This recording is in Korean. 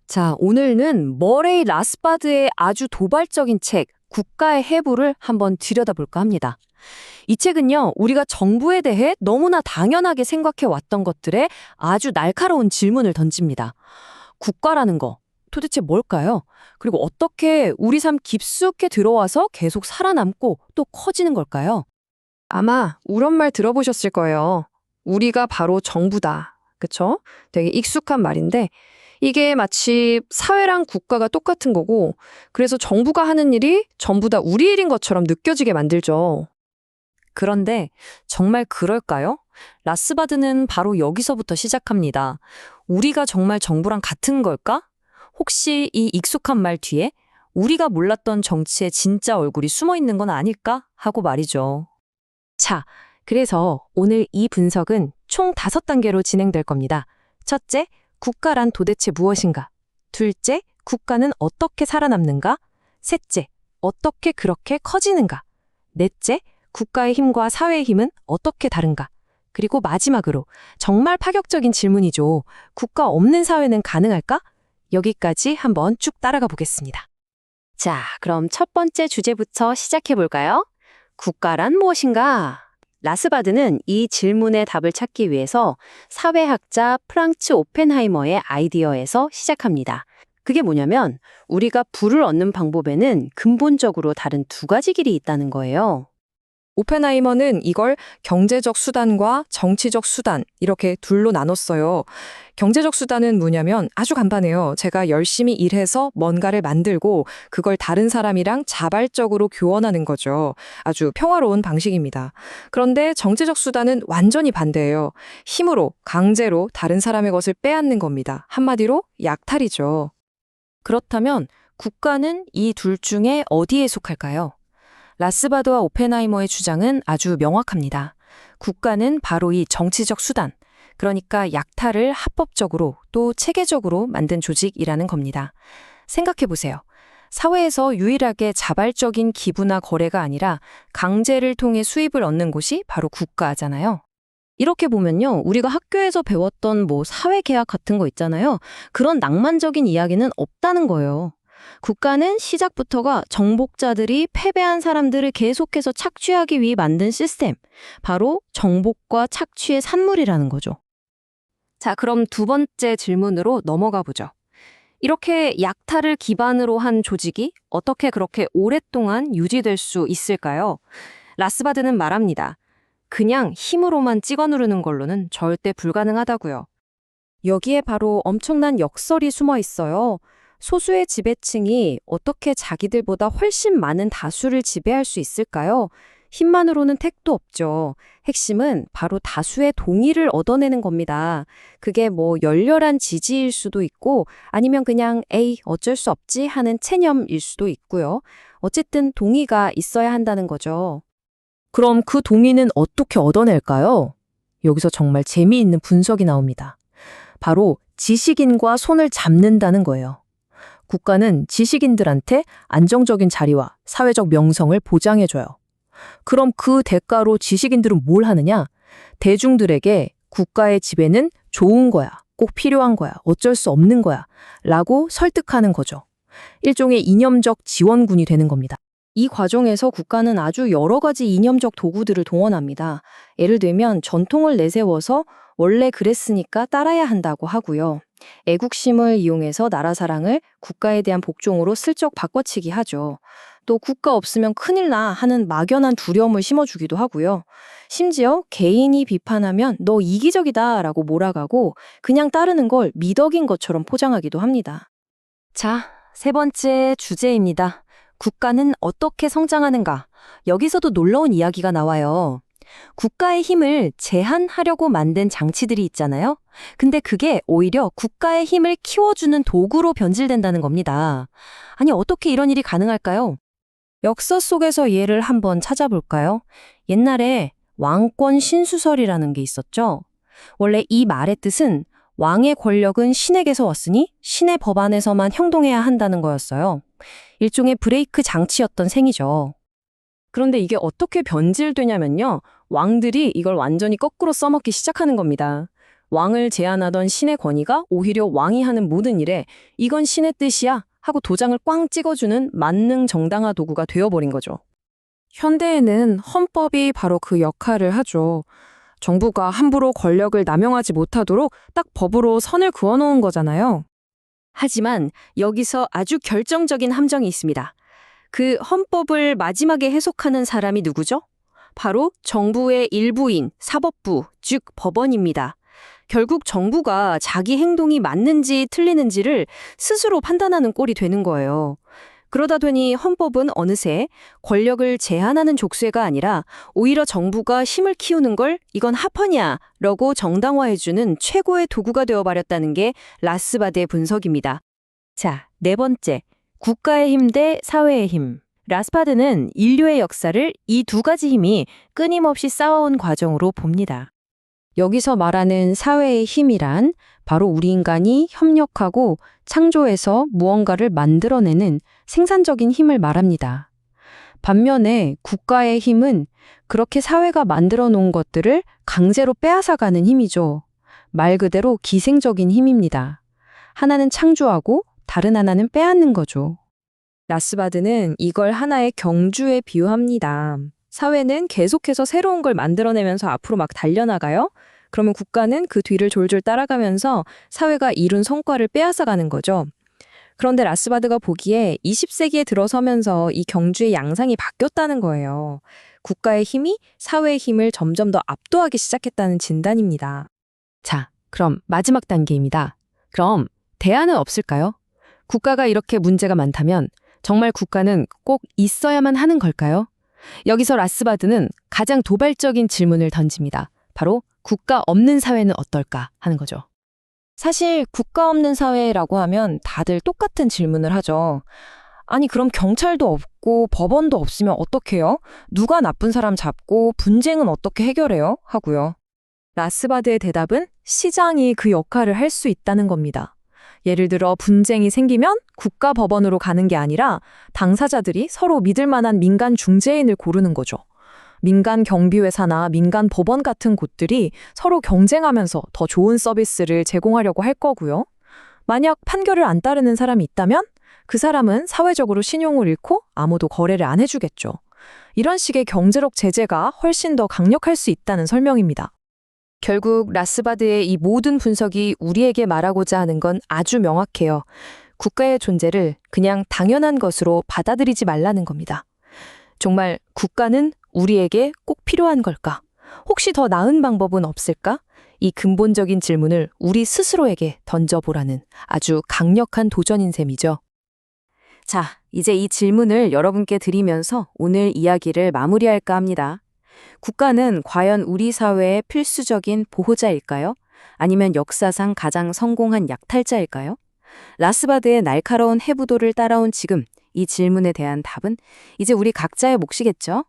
자, 오늘은 머레이 라스바드의 아주 도발적인 책, 국가의 해부를 한번 들여다볼까 합니다. 이 책은요, 우리가 정부에 대해 너무나 당연하게 생각해 왔던 것들에 아주 날카로운 질문을 던집니다. 국가라는 거, 도대체 뭘까요? 그리고 어떻게 우리 삶 깊숙이 들어와서 계속 살아남고 또 커지는 걸까요? 아마 이런 말 들어보셨을 거예요. 우리가 바로 정부다. 그쵸? 되게 익숙한 말인데 이게 마치 사회랑 국가가 똑같은 거고 그래서 정부가 하는 일이 전부 다 우리 일인 것처럼 느껴지게 만들죠. 그런데 정말 그럴까요? 라스바드는 바로 여기서부터 시작합니다. 우리가 정말 정부랑 같은 걸까? 혹시 이 익숙한 말 뒤에 우리가 몰랐던 정치의 진짜 얼굴이 숨어 있는 건 아닐까? 하고 말이죠. 자, 그래서 오늘 이 분석은 총 5단계로 진행될 겁니다. 첫째, 국가란 도대체 무엇인가? 둘째, 국가는 어떻게 살아남는가? 셋째, 어떻게 그렇게 커지는가? 넷째, 국가의 힘과 사회의 힘은 어떻게 다른가? 그리고 마지막으로 정말 파격적인 질문이죠. 국가 없는 사회는 가능할까? 여기까지 한번 쭉 따라가 보겠습니다. 자, 그럼 첫 번째 주제부터 시작해 볼까요? 국가란 무엇인가? 라스바드는 이 질문의 답을 찾기 위해서 사회학자 프랑츠 오펜하이머의 아이디어에서 시작합니다. 그게 뭐냐면 우리가 부를 얻는 방법에는 근본적으로 다른 두 가지 길이 있다는 거예요. 오펜하이머는 이걸 경제적 수단과 정치적 수단 이렇게 둘로 나눴어요. 경제적 수단은 뭐냐면 아주 간단해요. 제가 열심히 일해서 뭔가를 만들고 그걸 다른 사람이랑 자발적으로 교환하는 거죠. 아주 평화로운 방식입니다. 그런데 정치적 수단은 완전히 반대예요. 힘으로, 강제로 다른 사람의 것을 빼앗는 겁니다. 한마디로 약탈이죠. 그렇다면 국가는 이 둘 중에 어디에 속할까요? 라스바드와 오펜하이머의 주장은 아주 명확합니다. 국가는 바로 이 정치적 수단, 그러니까 약탈을 합법적으로 또 체계적으로 만든 조직이라는 겁니다. 생각해 보세요. 사회에서 유일하게 자발적인 기부나 거래가 아니라 강제를 통해 수입을 얻는 곳이 바로 국가잖아요. 이렇게 보면요, 우리가 학교에서 배웠던 사회계약 같은 거 있잖아요. 그런 낭만적인 이야기는 없다는 거예요. 국가는 시작부터가 정복자들이 패배한 사람들을 계속해서 착취하기 위해 만든 시스템, 바로 정복과 착취의 산물이라는 거죠. 자, 그럼 두 번째 질문으로 넘어가 보죠. 이렇게 약탈을 기반으로 한 조직이 어떻게 그렇게 오랫동안 유지될 수 있을까요? 라스바드는 말합니다. 그냥 힘으로만 찍어 누르는 걸로는 절대 불가능하다고요. 여기에 바로 엄청난 역설이 숨어 있어요. 소수의 지배층이 어떻게 자기들보다 훨씬 많은 다수를 지배할 수 있을까요? 힘만으로는 택도 없죠. 핵심은 바로 다수의 동의를 얻어내는 겁니다. 그게 열렬한 지지일 수도 있고 아니면 그냥 에이 어쩔 수 없지 하는 체념일 수도 있고요. 어쨌든 동의가 있어야 한다는 거죠. 그럼 그 동의는 어떻게 얻어낼까요? 여기서 정말 재미있는 분석이 나옵니다. 바로 지식인과 손을 잡는다는 거예요. 국가는 지식인들한테 안정적인 자리와 사회적 명성을 보장해줘요. 그럼 그 대가로 지식인들은 뭘 하느냐? 대중들에게 국가의 지배는 좋은 거야, 꼭 필요한 거야, 어쩔 수 없는 거야 라고 설득하는 거죠. 일종의 이념적 지원군이 되는 겁니다. 이 과정에서 국가는 아주 여러 가지 이념적 도구들을 동원합니다. 예를 들면 전통을 내세워서 원래 그랬으니까 따라야 한다고 하고요. 애국심을 이용해서 나라 사랑을 국가에 대한 복종으로 슬쩍 바꿔치기 하죠. 또 국가 없으면 큰일 나 하는 막연한 두려움을 심어주기도 하고요. 심지어 개인이 비판하면 너 이기적이다 라고 몰아가고 그냥 따르는 걸 미덕인 것처럼 포장하기도 합니다. 자, 세 번째 주제입니다. 국가는 어떻게 성장하는가? 여기서도 놀라운 이야기가 나와요. 국가의 힘을 제한하려고 만든 장치들이 있잖아요. 근데 그게 오히려 국가의 힘을 키워주는 도구로 변질된다는 겁니다. 아니, 어떻게 이런 일이 가능할까요? 역사 속에서 예를 한번 찾아볼까요? 옛날에 왕권 신수설이라는 게 있었죠. 원래 이 말의 뜻은 왕의 권력은 신에게서 왔으니 신의 법안에서만 형동해야 한다는 거였어요. 일종의 브레이크 장치였던 셈이죠. 그런데 이게 어떻게 변질되냐면요. 왕들이 이걸 완전히 거꾸로 써먹기 시작하는 겁니다. 왕을 제한하던 신의 권위가 오히려 왕이 하는 모든 일에 이건 신의 뜻이야 하고 도장을 꽝 찍어주는 만능 정당화 도구가 되어버린 거죠. 현대에는 헌법이 바로 그 역할을 하죠. 정부가 함부로 권력을 남용하지 못하도록 딱 법으로 선을 그어놓은 거잖아요. 하지만 여기서 아주 결정적인 함정이 있습니다. 그 헌법을 마지막에 해석하는 사람이 누구죠? 바로 정부의 일부인 사법부, 즉 법원입니다. 결국 정부가 자기 행동이 맞는지 틀리는지를 스스로 판단하는 꼴이 되는 거예요. 그러다 보니 헌법은 어느새 권력을 제한하는 족쇄가 아니라 오히려 정부가 힘을 키우는 걸 이건 합헌이야라고 정당화해주는 최고의 도구가 되어버렸다는 게 라스바드의 분석입니다. 자, 네 번째, 국가의 힘 대 사회의 힘. 라스바드는 인류의 역사를 이 두 가지 힘이 끊임없이 싸워온 과정으로 봅니다. 여기서 말하는 사회의 힘이란 바로 우리 인간이 협력하고 창조해서 무언가를 만들어내는 생산적인 힘을 말합니다. 반면에 국가의 힘은 그렇게 사회가 만들어 놓은 것들을 강제로 빼앗아가는 힘이죠. 말 그대로 기생적인 힘입니다. 하나는 창조하고 다른 하나는 빼앗는 거죠. 라스바드는 이걸 하나의 경주에 비유합니다. 사회는 계속해서 새로운 걸 만들어내면서 앞으로 막 달려나가요. 그러면 국가는 그 뒤를 졸졸 따라가면서 사회가 이룬 성과를 빼앗아가는 거죠. 그런데 라스바드가 보기에 20세기에 들어서면서 이 경주의 양상이 바뀌었다는 거예요. 국가의 힘이 사회의 힘을 점점 더 압도하기 시작했다는 진단입니다. 자, 그럼 마지막 단계입니다. 그럼 대안은 없을까요? 국가가 이렇게 문제가 많다면 정말 국가는 꼭 있어야만 하는 걸까요? 여기서 라스바드는 가장 도발적인 질문을 던집니다. 바로 국가 없는 사회는 어떨까 하는 거죠. 사실 국가 없는 사회라고 하면 다들 똑같은 질문을 하죠. 아니 그럼 경찰도 없고 법원도 없으면 어떡해요? 누가 나쁜 사람 잡고 분쟁은 어떻게 해결해요? 하고요. 라스바드의 대답은 시장이 그 역할을 할 수 있다는 겁니다. 예를 들어 분쟁이 생기면 국가 법원으로 가는 게 아니라 당사자들이 서로 믿을 만한 민간 중재인을 고르는 거죠. 민간 경비회사나 민간 법원 같은 곳들이 서로 경쟁하면서 더 좋은 서비스를 제공하려고 할 거고요. 만약 판결을 안 따르는 사람이 있다면 그 사람은 사회적으로 신용을 잃고 아무도 거래를 안 해주겠죠. 이런 식의 경제력 제재가 훨씬 더 강력할 수 있다는 설명입니다. 결국 라스바드의 이 모든 분석이 우리에게 말하고자 하는 건 아주 명확해요. 국가의 존재를 그냥 당연한 것으로 받아들이지 말라는 겁니다. 정말 국가는 우리에게 꼭 필요한 걸까? 혹시 더 나은 방법은 없을까? 이 근본적인 질문을 우리 스스로에게 던져보라는 아주 강력한 도전인 셈이죠. 자, 이제 이 질문을 여러분께 드리면서 오늘 이야기를 마무리할까 합니다. 국가는 과연 우리 사회의 필수적인 보호자일까요? 아니면 역사상 가장 성공한 약탈자일까요? 라스바드의 날카로운 해부도를 따라온 지금 이 질문에 대한 답은 이제 우리 각자의 몫이겠죠?